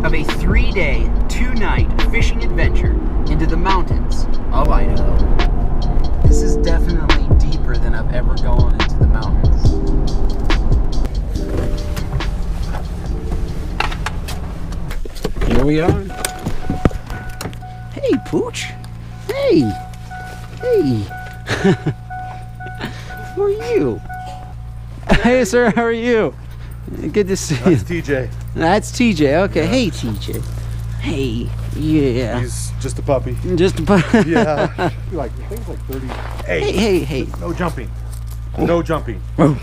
of a 3-day, 2-night fishing adventure into the mountains of Idaho. This is definitely deeper than I've ever gone into the mountains. Here we are. Hey, Pooch. Hey. Hey. Who are you? Hey, sir. How are you? Good to see you. That's TJ. That's TJ. Okay. Yeah. Hey, TJ. Hey. Yeah. He's just a puppy. Just a puppy. Yeah. I think it's like 30. Hey. No jumping. No jumping. Oh.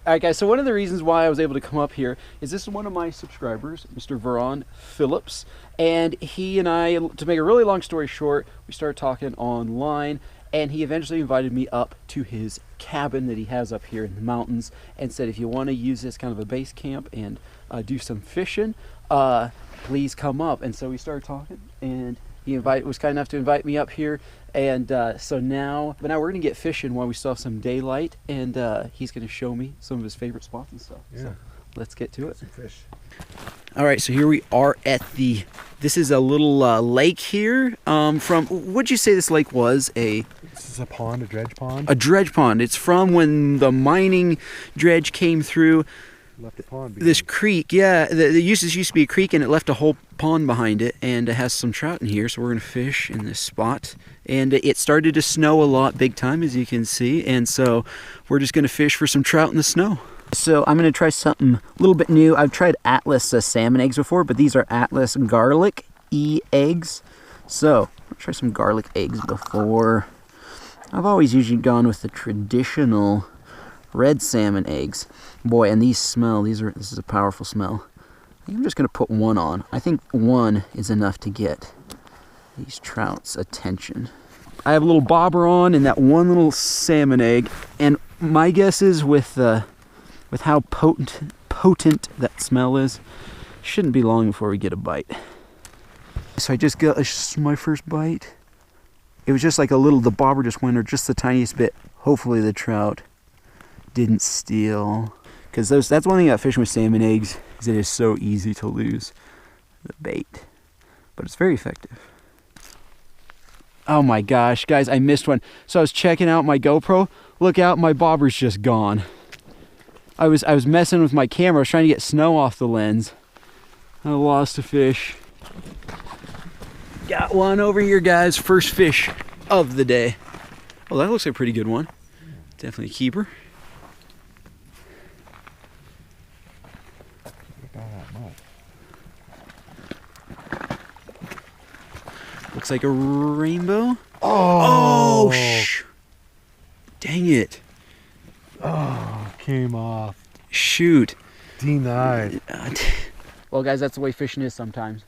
All right, guys. So one of the reasons why I was able to come up here is this is one of my subscribers, Mr. Veron Phillips, and he and I, to make a really long story short, we started talking online. And he eventually invited me up to his cabin that he has up here in the mountains and said, if you want to use this kind of a base camp and do some fishing, please come up. And so we started talking, and he was kind enough to invite me up here. And so now we're going to get fishing while we still have some daylight, and he's going to show me some of his favorite spots and stuff. Yeah. So let's get to it. Some fish. All right, so here we are at this is a little lake here. What'd you say this lake was? This is a pond, a dredge pond. A dredge pond. It's from when the mining dredge came through. Left the pond behind. This creek, yeah. This used to be a creek, and it left a whole pond behind it, and it has some trout in here, so we're going to fish in this spot. And it started to snow a lot, big time, as you can see, and so we're just going to fish for some trout in the snow. So I'm going to try something a little bit new. I've tried Atlas salmon eggs before, but these are Atlas garlic eggs. So I'll try some garlic eggs before. I've always usually gone with the traditional red salmon eggs. Boy, and these smell. This is a powerful smell. I think I'm just going to put one on. I think one is enough to get these trout's attention. I have a little bobber on and that one little salmon egg, and my guess is with how potent that smell is, shouldn't be long before we get a bite. So I just got my first bite. It was just like the bobber just went, or just the tiniest bit. Hopefully the trout didn't steal. Because that's one thing about fishing with salmon eggs, is it is so easy to lose the bait. But it's very effective. Oh my gosh, guys, I missed one. So I was checking out my GoPro. Look out, my bobber's just gone. I was messing with my camera. I was trying to get snow off the lens. I lost a fish. Got one over here, guys. First fish of the day. Oh, that looks like a pretty good one. Definitely a keeper. Looks like a rainbow. Oh! Dang it. Oh, came off. Shoot. Denied. Well, guys, that's the way fishing is sometimes.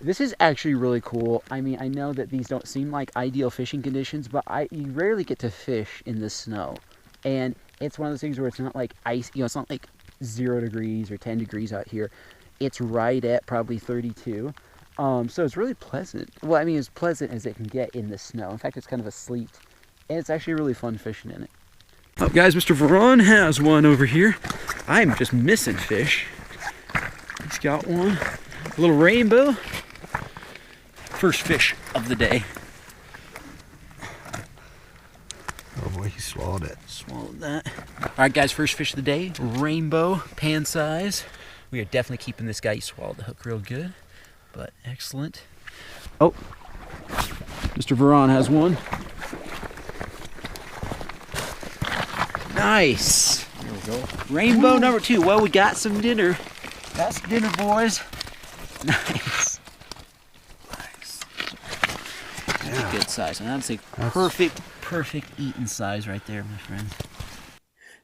This is actually really cool. I mean, I know that these don't seem like ideal fishing conditions, but you rarely get to fish in the snow. And it's one of those things where it's not like ice, it's not like 0 degrees or 10 degrees out here. It's right at probably 32. So it's really pleasant. Well, I mean, as pleasant as it can get in the snow. In fact, it's kind of a sleet. And it's actually really fun fishing in it. Oh, guys, Mr. Veron has one over here. I'm just missing fish. He's got one. A little rainbow. First fish of the day. Oh boy, he swallowed it. Swallowed that. All right, guys, first fish of the day. Rainbow, pan size. We are definitely keeping this guy. He swallowed the hook real good, but excellent. Oh, Mr. Veron has one. Nice. There we go. Rainbow number 2. Well, we got some dinner. Got some dinner, boys. Nice. That's a good size. And that's a perfect eating size right there, my friend.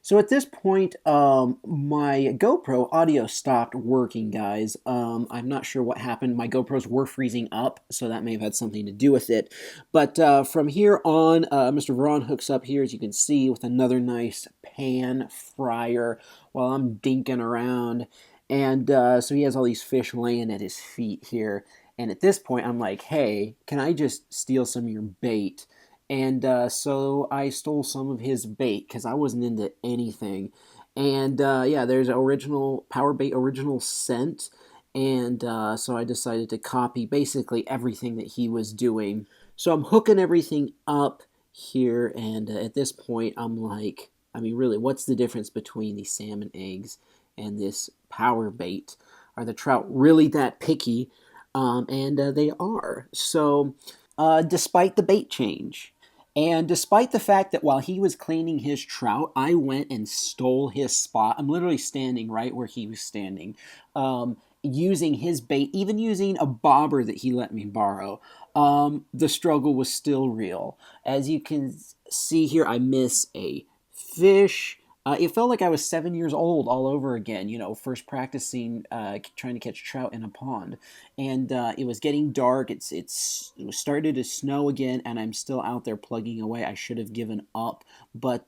So at this point, my GoPro audio stopped working, guys. I'm not sure what happened. My GoPros were freezing up, so that may have had something to do with it. But from here on, Mr. Veron hooks up here, as you can see, with another nice pan fryer while I'm dinking around. And so he has all these fish laying at his feet here. And at this point, I'm like, hey, can I just steal some of your bait? And so I stole some of his bait because I wasn't into anything. And yeah, there's original Power Bait original scent. And so I decided to copy basically everything that he was doing. So I'm hooking everything up here, and at this point, I'm like, I mean, really, what's the difference between these salmon eggs and this power bait? Are the trout really that picky? And they are. So, despite the bait change, and despite the fact that while he was cleaning his trout, I went and stole his spot. I'm literally standing right where he was standing, using his bait, even using a bobber that he let me borrow. The struggle was still real. As you can see here, I miss a fish. It felt like I was 7 years old all over again, first practicing trying to catch trout in a pond. And it was getting dark. It was started to snow again, and I'm still out there plugging away. I should have given up, but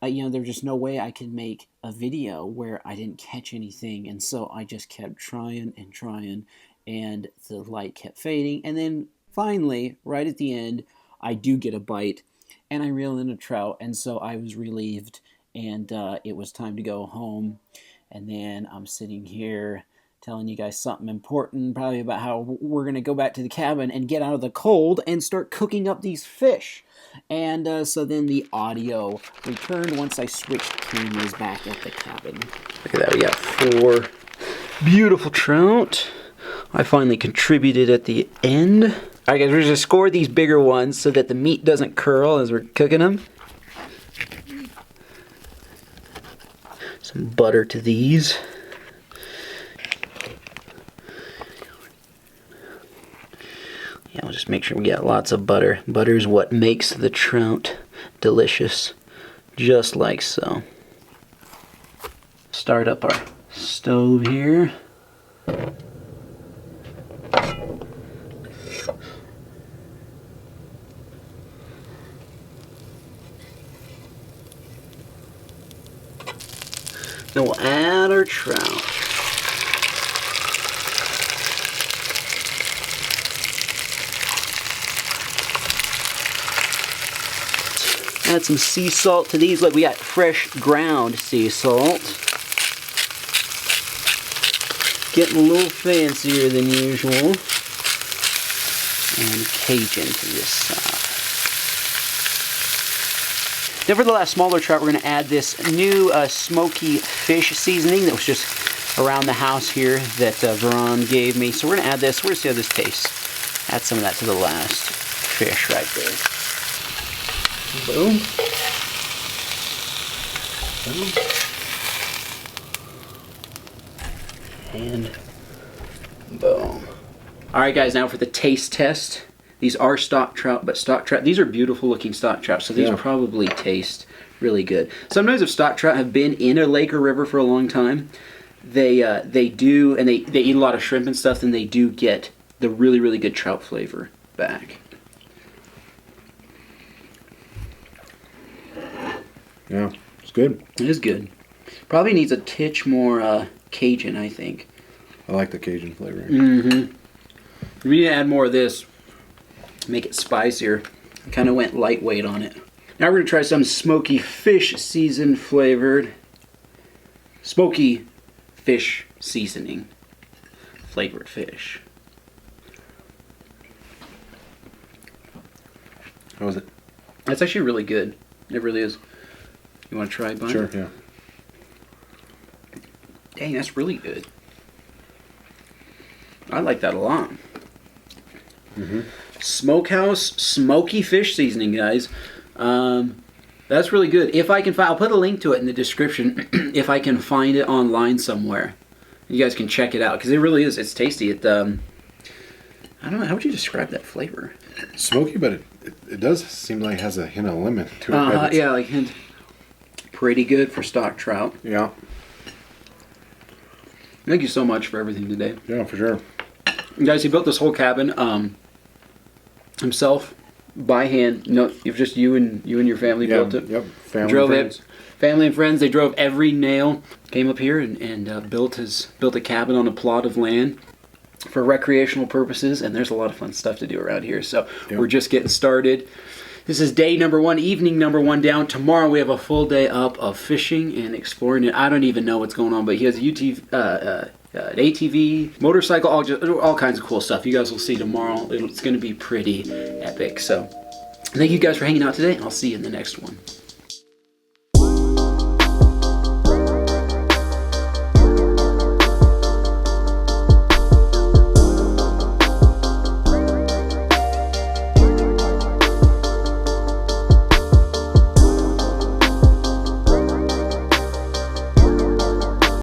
there's just no way I could make a video where I didn't catch anything. And so I just kept trying and trying, and the light kept fading. And then finally, right at the end, I do get a bite, and I reel in a trout. And so I was relieved, and it was time to go home. And then I'm sitting here telling you guys something important, probably about how we're going to go back to the cabin and get out of the cold and start cooking up these fish. And so then the audio returned once I switched cameras back at the cabin. Look at that, we got 4 beautiful trout. I finally contributed at the end. All right, guys, we're going to score these bigger ones so that the meat doesn't curl as we're cooking them. Some butter to these. Yeah, we'll just make sure we got lots of butter. Butter is what makes the trout delicious, just like so. Start up our stove here. Then we'll add our trout. Add some sea salt to these. Look, we got fresh ground sea salt. Getting a little fancier than usual. And Cajun to this side. Then for the last smaller trout, we're going to add this new smoky fish seasoning that was just around the house here that Veron gave me. So we're going to add this. We're going to see how this tastes. Add some of that to the last fish right there. Boom. Boom. And boom. Alright guys, now for the taste test. These are stock trout, but stock trout, these are beautiful looking stock trout, so these probably taste really good. Sometimes if stock trout have been in a lake or river for a long time, they do, and they eat a lot of shrimp and stuff, then they do get the really, really good trout flavor back. Yeah, it's good. It is good. Probably needs a titch more Cajun, I think. I like the Cajun flavor. Mm-hmm. We need to add more of this. Make it spicier. I kind of went lightweight on it. Now we're going to try some smoky fish season flavored. Smoky fish seasoning flavored fish. How was it? That's actually really good. It really is. You want to try it, Bun? Sure, yeah. Dang, that's really good. I like that a lot. Mm-hmm. Smokehouse smoky fish seasoning, guys. That's really good. If I can find, I'll put a link to it in the description. If I can find it online somewhere, you guys can check it out because it really is. It's tasty. It I don't know. How would you describe that flavor? Smoky, but it does seem like it has a hint of lemon to it. Yeah, like hint. Pretty good for stock trout. Yeah. Thank you so much for everything today. Yeah, for sure. Guys, he built this whole cabin himself by hand. No, just you and your family built it. Yep. Family drove and friends. it. Family and friends. They drove every nail. Came up here and built a cabin on a plot of land for recreational purposes. And there's a lot of fun stuff to do around here. So we're just getting started. This is day number 1, evening number 1 down. Tomorrow we have a full day up of fishing and exploring. And I don't even know what's going on, but he has a an ATV, motorcycle, all kinds of cool stuff. You guys will see tomorrow. It's going to be pretty epic. So thank you guys for hanging out today, and I'll see you in the next one.